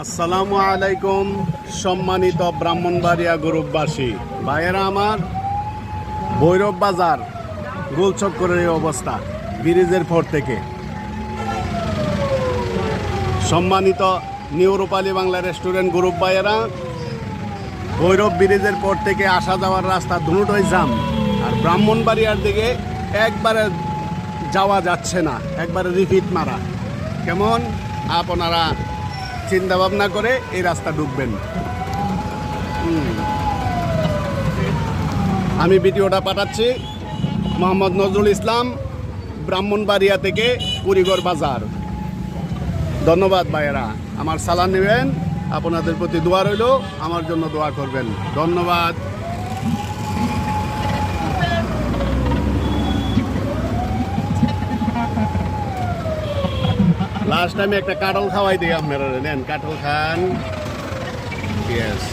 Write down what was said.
আসসালামু আলাইকুম সম্মানিত ব্রাহ্মণবাড়িয়া গ্রুপবাসী ভাইয়েরা আমার, ভৈরব বাজার গোলচক্করের এই অবস্থা ব্রিজের পর থেকে। সম্মানিত নিউ রূপালী বাংলা রেস্টুরেন্ট গ্রুপ ভাইয়েরা, ভৈরব ব্রিজের পর থেকে আসা যাওয়ার রাস্তা দুটোই জাম, আর ব্রাহ্মণবাড়িয়ার দিকে একবারে যাওয়া যাচ্ছে না, একবারে রিপিট মারা। কেমন আপনারা চিন্তা ভাবনা করে এই রাস্তা ঢুকবেন। আমি ভিডিওটা পাঠাচ্ছি মোহাম্মদ নজরুল ইসলাম, ব্রাহ্মণবাড়িয়া থেকে কুড়িগড় বাজার। ধন্যবাদ ভাইয়েরা, আমার সালাম নেবেন, আপনাদের প্রতি দোয়া রইল, আমার জন্য দোয়া করবেন। ধন্যবাদ। লাস্ট টাইমে একটা কাঁঠাল খাওয়াই দিই আপনারা, নেন কাঁঠাল খান। ইয়েস।